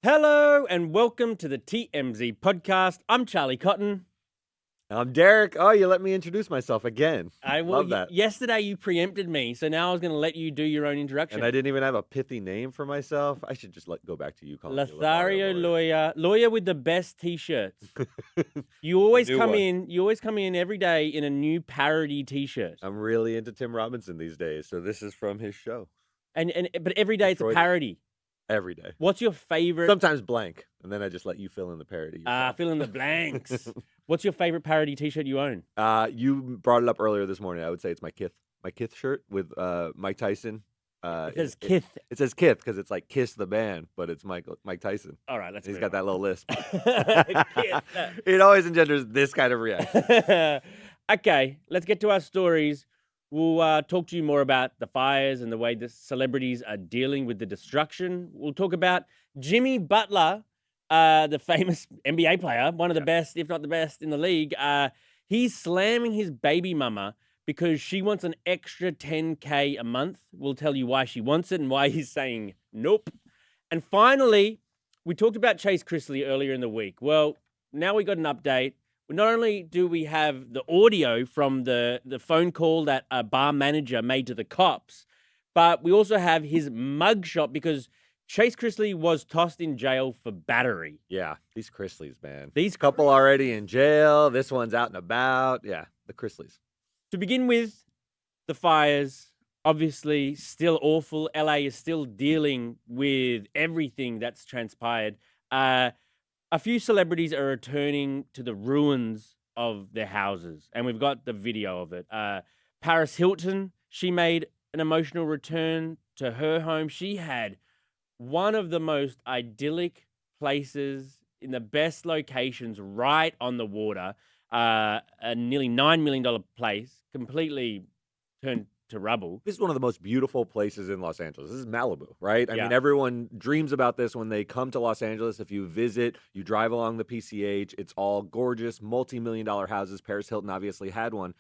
Hello and welcome to the TMZ Podcast. I'm Charlie Cotton. I'm Derek. Oh, you let me introduce myself again. Love that. Yesterday you preempted me, so now I was going to let you do your own introduction. And I didn't even have a pithy name for myself. I should just go back to you calling me Lothario Lawyer with the best T-shirts. You always come in every day in a new parody T-shirt. I'm really into Tim Robinson these days, so this is from his show. But every day it's a parody. Every day. What's your favorite? Sometimes blank, and then I just let you fill in the parody. Fill in the blanks. What's your favorite parody T-shirt you own? You brought it up earlier this morning. I would say it's my Kith shirt with Mike Tyson. It says Kith. It says Kith because it's like Kiss the band, but it's Mike Tyson. All right, let's. He's got that little lisp. Kith. It always engenders this kind of reaction. Okay, let's get to our stories. We'll talk to you more about the fires and the way the celebrities are dealing with the destruction. We'll talk about Jimmy Butler, the famous NBA player, one of the best, if not the best in the league. He's slamming his baby mama because she wants an extra $10K a month. We'll tell you why she wants it and why he's saying nope. And finally, we talked about Chase Chrisley earlier in the week. Well, now we got an update. Not only do we have the audio from the phone call that a bar manager made to the cops, but we also have his mugshot because Chase Chrisley was tossed in jail for battery. Yeah, these Chrisleys, man. These couple already in jail. This one's out and about. Yeah, the Chrisleys. To begin with, the fires, obviously still awful. LA is still dealing with everything that's transpired. A few celebrities are returning to the ruins of their houses, and we've got the video of it. Paris Hilton, she made an emotional return to her home. She had one of the most idyllic places in the best locations right on the water, a nearly $9 million place, completely turned to rubble. This is one of the most beautiful places in Los Angeles. This is Malibu, right? I mean, everyone dreams about this when they come to Los Angeles. If you visit, you drive along the PCH, it's all gorgeous, multi-million-dollar houses. Paris Hilton obviously had one.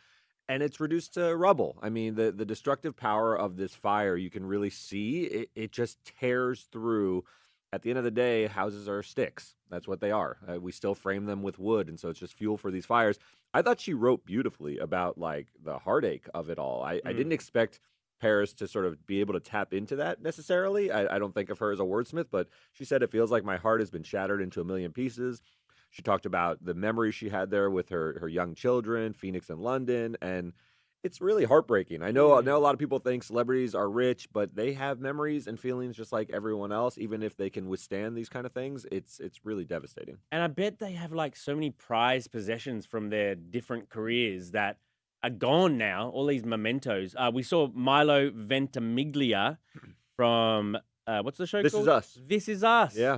And it's reduced to rubble. I mean, the destructive power of this fire, you can really see. It just tears through. At the end of the day, houses are sticks. That's what they are. We still frame them with wood, and so it's just fuel for these fires. I thought she wrote beautifully about, like, the heartache of it all. I didn't expect Paris to sort of be able to tap into that necessarily. I don't think of her as a wordsmith, but she said, it feels like my heart has been shattered into a million pieces. She talked about the memories she had there with her young children, Phoenix and London, and it's really heartbreaking. I know a lot of people think celebrities are rich, but they have memories and feelings just like everyone else. Even if they can withstand these kind of things, it's really devastating. And I bet they have like so many prized possessions from their different careers that are gone now, all these mementos. We saw Milo Ventimiglia from, what's the show called? This Is Us. This Is Us. Yeah.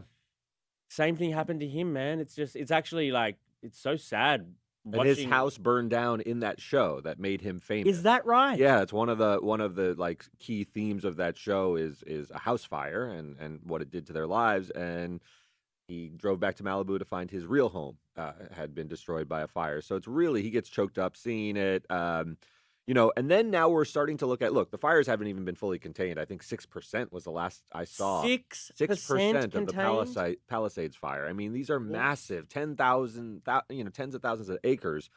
Same thing happened to him, man. It's actually like, it's so sad. And his house burned down in that show that made him famous. Is that right? Yeah, it's one of the like key themes of that show is a house fire and what it did to their lives. And he drove back to Malibu to find his real home had been destroyed by a fire. So it's really, he gets choked up seeing it. And then now we're starting to look, the fires haven't even been fully contained. I think 6% was the last I saw. 6% of the Palisades fire. I mean, these are massive, 10,000, tens of thousands of acres.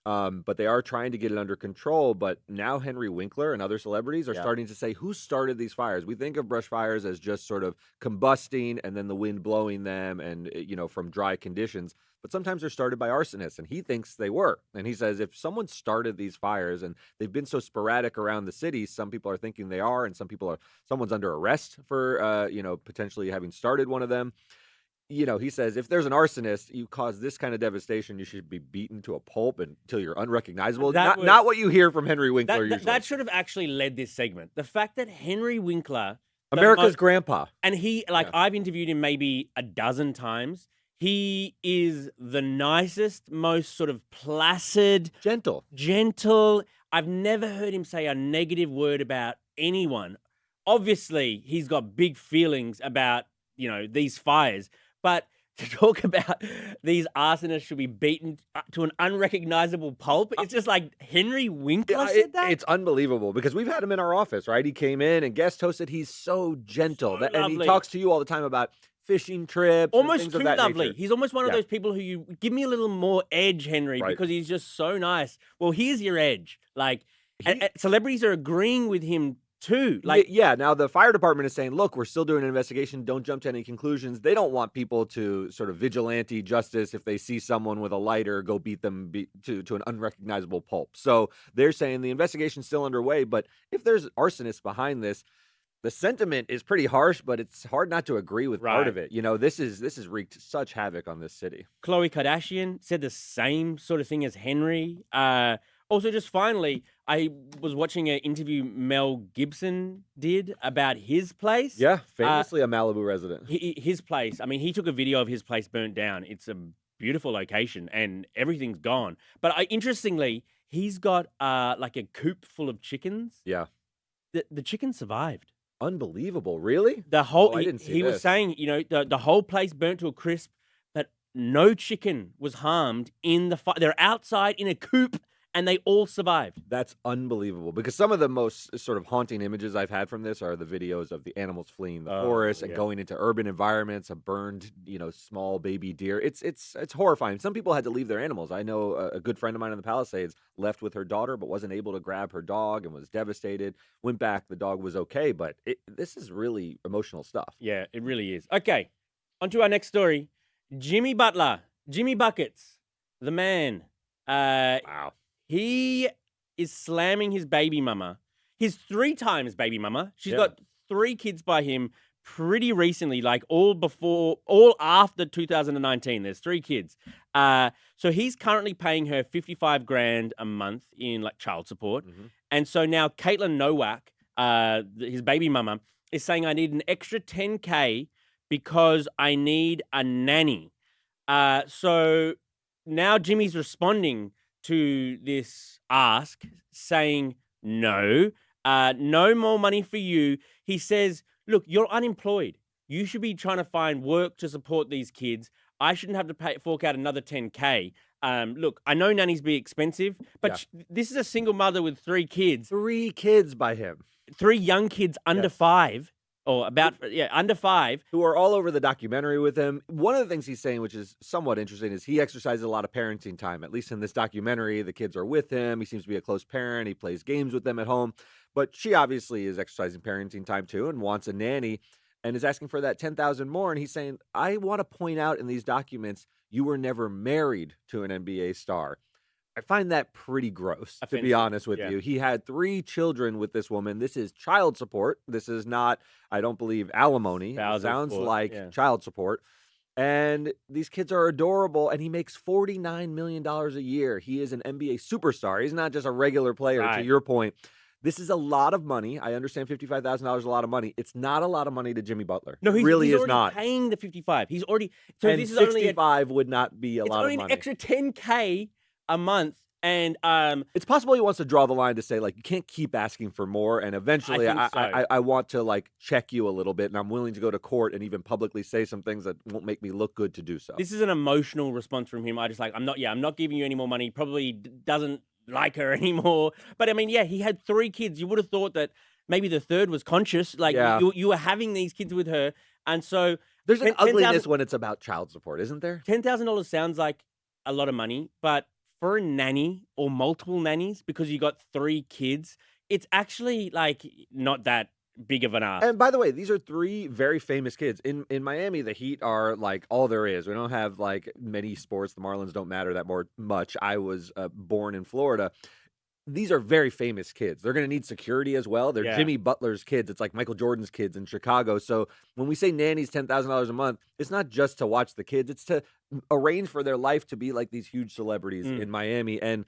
But they are trying to get it under control. But now Henry Winkler and other celebrities are starting to say, who started these fires? We think of brush fires as just sort of combusting and then the wind blowing them and, from dry conditions. But sometimes they're started by arsonists, and he thinks they were. And he says if someone started these fires and they've been so sporadic around the city, some people are thinking they are, and someone's under arrest for, potentially having started one of them. He says, if there's an arsonist, you cause this kind of devastation, you should be beaten to a pulp until you're unrecognizable. Not what you hear from Henry Winkler usually. That should have actually led this segment. The fact that Henry Winkler... America's grandpa. And I've interviewed him maybe a dozen times. He is the nicest, most sort of placid... Gentle. I've never heard him say a negative word about anyone. Obviously, he's got big feelings about, these fires. But to talk about these arsonists should be beaten to an unrecognizable pulp, it's just like Henry Winkler said that? It's unbelievable because we've had him in our office, right? He came in and guest hosted. He's so gentle. And he talks to you all the time about fishing trips, and Almost things too of that lovely. nature. He's almost one of Yeah. those people who you give me a little more edge, Henry, Right. because he's just so nice. Well, here's your edge. Like, He- and celebrities are agreeing with him too. Like, yeah, now the fire department is saying, look, we're still doing an investigation. Don't jump to any conclusions. They don't want people to sort of vigilante justice if they see someone with a lighter, go beat them to an unrecognizable pulp. So they're saying the investigation's still underway, but if there's arsonists behind this, the sentiment is pretty harsh, but it's hard not to agree with part of Right. it. You know, this has wreaked such havoc on this city. Khloe Kardashian said the same sort of thing as Henry. Also, just finally, I was watching an interview Mel Gibson did about his place. Yeah, famously a Malibu resident. His place. I mean, he took a video of his place burnt down. It's a beautiful location, and everything's gone. But interestingly, he's got like a coop full of chickens. Yeah. The chickens survived. Unbelievable. Really? The whole Oh, I didn't see he was this. saying, the whole place burnt to a crisp, but no chicken was harmed in the fire. They're outside in a coop, and they all survived. That's unbelievable, because some of the most sort of haunting images I've had from this are the videos of the animals fleeing the forest and yeah. going into urban environments, a burned, small baby deer. It's horrifying. Some people had to leave their animals. I know a good friend of mine in the Palisades left with her daughter, but wasn't able to grab her dog and was devastated. Went back, the dog was okay, but this is really emotional stuff. Yeah, it really is. Okay, on to our next story. Jimmy Butler, Jimmy Buckets, the man. Wow. He is slamming his baby mama. His 3 times baby mama. She's Yeah. got 3 kids by him pretty recently, like all after 2019. There's 3 kids. So he's currently paying her $55,000 a month in like child support. Mhm. And so now Caitlin Nowak, his baby mama, is saying, I need an extra $10K because I need a nanny. So now Jimmy's responding to this ask, saying, no more money for you. He says, look, you're unemployed. You should be trying to find work to support these kids. I shouldn't have to fork out another $10K. Look, I know nannies be expensive, but this is a single mother with 3 kids. 3 kids by him. 3 young kids under 5. Or under 5. Who are all over the documentary with him. One of the things he's saying, which is somewhat interesting, is he exercises a lot of parenting time. At least in this documentary, the kids are with him. He seems to be a close parent. He plays games with them at home. But she obviously is exercising parenting time too and wants a nanny and is asking for that $10,000 more. And he's saying, I want to point out in these documents, you were never married to an NBA star. I find that pretty gross, to be Offensive, honest with yeah. you. He had 3 children with this woman. This is child support. This is not, I don't believe, alimony. It Spousal sounds support, like yeah. child support. And these kids are adorable, and he makes $49 million a year. He is an NBA superstar. He's not just a regular player, to Right. your point. This is a lot of money. I understand $55,000 is a lot of money. It's not a lot of money to Jimmy Butler. No, It really he's is already not. paying the 55. He's already so And this is only 65 would not be a it's lot only of an money. extra $10K a month, and It's possible he wants to draw the line to say, like, you can't keep asking for more, and eventually think so. I want to, like, check you a little bit, and I'm willing to go to court and even publicly say some things that won't make me look good to do so. this is an emotional response from him. I'm not giving you any more money. Probably doesn't like her anymore. But I mean, yeah, he had 3 kids. You would have thought that maybe the third was conscious. Like Yeah. you were having these kids with her, and so There's an 10,000 ugliness when it's about child support, isn't there? $10,000 sounds like a lot of money, but for a nanny or multiple nannies, because you got 3 kids, it's actually like not that big of an ask. And by the way, these are 3 very famous kids. In Miami, the Heat are like all there is. We don't have like many sports. The Marlins don't matter that much. I was born in Florida. These are very famous kids. They're going to need security as well. They're Yeah. Jimmy Butler's kids. It's like Michael Jordan's kids in Chicago. So when we say nannies $10,000 a month, it's not just to watch the kids. It's to arrange for their life to be like these huge celebrities in Miami. And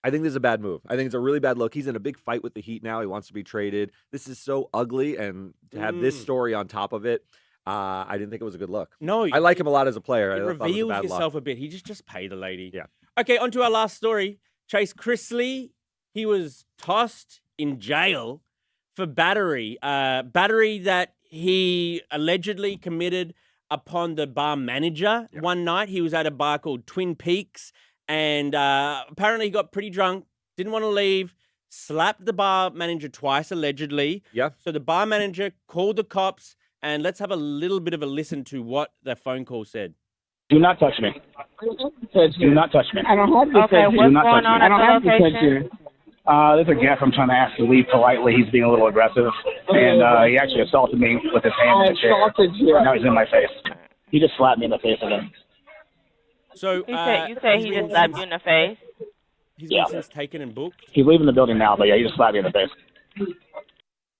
I think this is a bad move. I think it's a really bad look. He's in a big fight with the Heat now. He wants to be traded. This is so ugly. And to have this story on top of it, I didn't think it was a good look. No, I like him a lot as a player. it I thought it was a reveals bad yourself look. a bit. He just pay the lady. Yeah. Okay, on to our last story. Chase Chrisley, he was tossed in jail for battery. Battery that he allegedly committed upon the bar manager. Yeah. One night, he was at a bar called Twin Peaks, and apparently he got pretty drunk, didn't want to leave, slapped the bar manager twice, allegedly. Yeah. So the bar manager called the cops. And let's have a little bit of a listen to what the phone call said. Do not touch me. Do not touch me. I don't have to Okay, touch you. what's Do not going touch on me. I don't at have the to touch location? you. There's a guest I'm trying to ask to leave politely. He's being a little aggressive, and he actually assaulted me with his hand I in the chair. assaulted you. Now he's in my face. He just slapped me in the face again. So You said he just slapped you in the face. He's Yeah. been since taken and booked. He's leaving the building now, but yeah, he just slapped me in the face.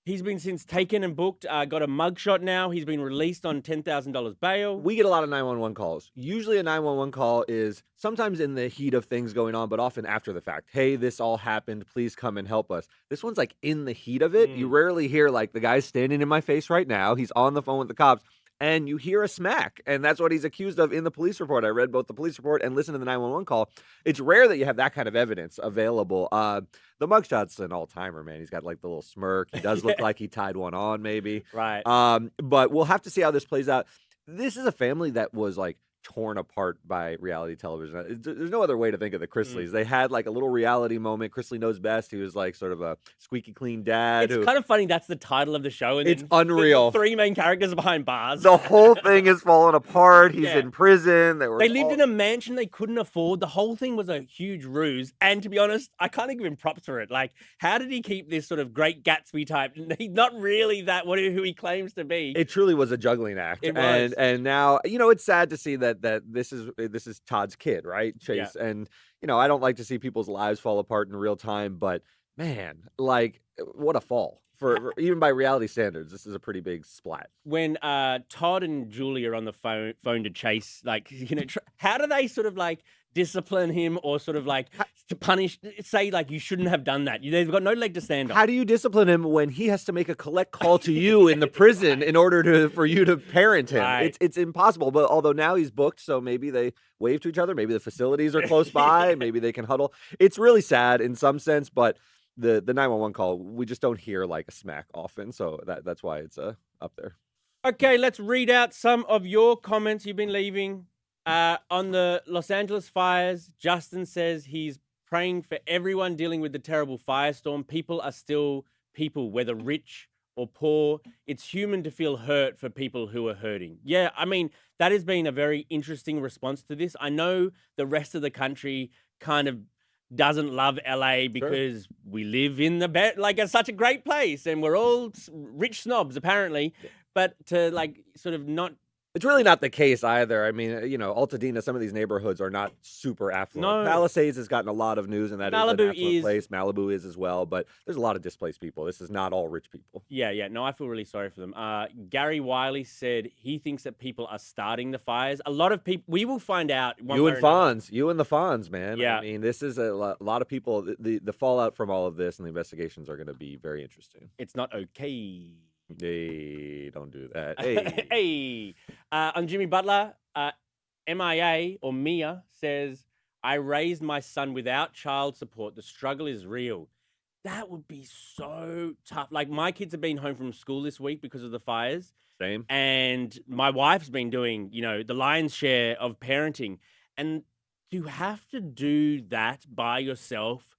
He's been since taken and booked. Got a mugshot now. He's been released on $10,000 bail. We get a lot of 911 calls. Usually a 911 call is sometimes in the heat of things going on, but often after the fact. Hey, this all happened. Please come and help us. This one's like in the heat of it. You rarely hear like the guy's standing in my face right now. He's on the phone with the cops. And you hear a smack, and that's what he's accused of in the police report. I read both the police report and listened to the 911 call. It's rare that you have that kind of evidence available. The mugshot's an all-timer, man. He's got like the little smirk. He does look like he tied one on, maybe. Right. But we'll have to see how this plays out. This is a family that was like torn apart by reality television. There's no other way to think of the Chrisleys. They had like a little reality moment. Chrisley knows best. He was like sort of a squeaky clean dad. It's kind of funny. That's the title of the show. And It's then unreal. The three main characters are behind bars. The whole thing is falling apart. He's Yeah. in prison. They lived in a mansion they couldn't afford. The whole thing was a huge ruse. And to be honest, I can't give him props for it. Like, how did he keep this sort of great Gatsby type? He's not really who he claims to be. It truly was a juggling act. It was. And now, it's sad to see that this is Todd's kid, right? Chase. Yeah. And, I don't like to see people's lives fall apart in real time, but man, like what a fall. For even by reality standards, this is a pretty big splat. When Todd and Julie are on the phone to Chase, like, how do they sort of like discipline him or sort of like to punish, say like you shouldn't have done that? They've got no leg to stand on. How do you discipline him when he has to make a collect call to you in the prison in order for you to parent him? Right. It's impossible. But although now he's booked, so maybe they wave to each other. Maybe the facilities are close by. Maybe they can huddle. It's really sad in some sense, but the 911 call, we just don't hear like a smack often. So that's why it's up there. Okay, let's read out some of your comments you've been leaving. On the Los Angeles fires, Justin says he's praying for everyone dealing with the terrible firestorm. People are still people, whether rich or poor. It's human to feel hurt for people who are hurting. Yeah, I mean, that has been a very interesting response to this. I know the rest of the country kind of doesn't love LA because we live in it's such a great place and we're all rich snobs apparently. Yeah. But to like sort of not. It's really not the case either. I mean, Altadena, some of these neighborhoods are not super affluent. No. Palisades has gotten a lot of news, and that Malibu is an affluent is. place. Malibu is as well, but there's a lot of displaced people. This is not all rich people. Yeah. No, I feel really sorry for them. Gary Wiley said he thinks that people are starting the fires. A lot of people, we will find out. You and the Fonz, man. Yeah. I mean, this is a lot of people. The fallout from all of this and the investigations are going to be very interesting. It's not okay. Hey, don't do that. Hey. Hey. On Jimmy Butler, MIA or Mia says, I raised my son without child support. The struggle is real. That would be so tough. Like, my kids have been home from school this week because of the fires. Same. And my wife's been doing, the lion's share of parenting. And to have to do that by yourself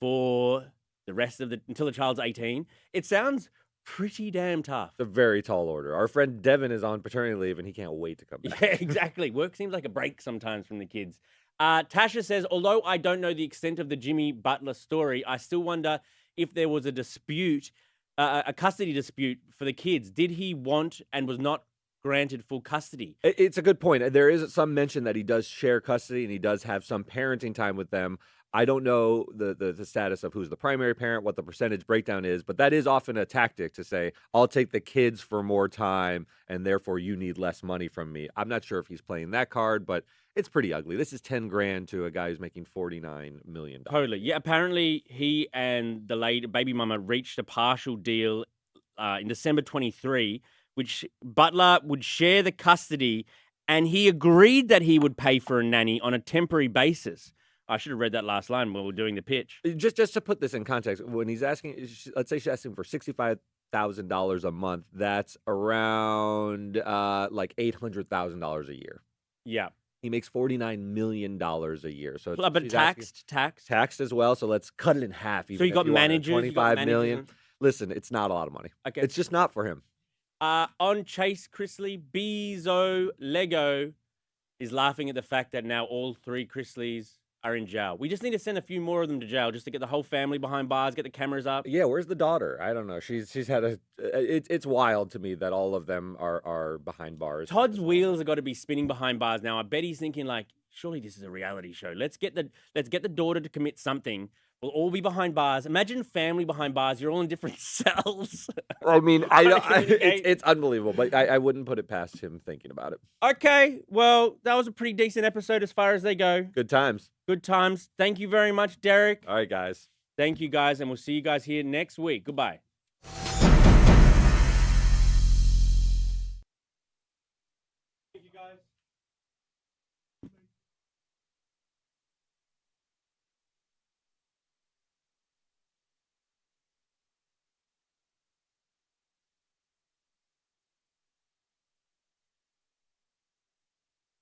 for the rest of until the child's 18, it sounds pretty damn tough. It's a very tall order. Our friend Devin is on paternity leave, and he can't wait to come back. Yeah, exactly. Work seems like a break sometimes from the kids. Tasha says, although I don't know the extent of the Jimmy Butler story, I still wonder if there was a dispute, a custody dispute for the kids. Did he want and was not granted full custody? It's a good point. There is some mention that he does share custody and he does have some parenting time with them. I don't know the status of who's the primary parent, what the percentage breakdown is, but that is often a tactic to say, I'll take the kids for more time and therefore you need less money from me. I'm not sure if he's playing that card, but it's pretty ugly. This is $10,000 to a guy who's making $49 million. Totally. Yeah, apparently he and the lady baby mama reached a partial deal in December 23, which Butler would share the custody, and he agreed that he would pay for a nanny on a temporary basis. I should have read that last line when we were doing the pitch. Just to put this in context, when he's asking, let's say she's asking for $65,000 a month, that's around like $800,000 a year. Yeah. He makes $49 million a year. So but taxed as well. So let's cut it in half. So you got managers, $25 million. Listen, it's not a lot of money. Okay. It's just not for him. On Chase Chrisley, Bezo Lego is laughing at the fact that now all 3 Chrisleys are in jail. We just need to send a few more of them to jail just to get the whole family behind bars, get the cameras up. Yeah, where's the daughter? I don't know. She's had a. It's wild to me that all of them are behind bars. Todd's wheels have got to be spinning behind bars now. I bet he's thinking like, surely this is a reality show. Let's get the daughter to commit something. We'll all be behind bars. Imagine family behind bars. You're all in different cells. I mean, it's unbelievable, but I wouldn't put it past him thinking about it. Okay, well, that was a pretty decent episode as far as they go. Good times. Good times. Thank you very much, Derek. All right, guys. Thank you, guys, and we'll see you guys here next week. Goodbye.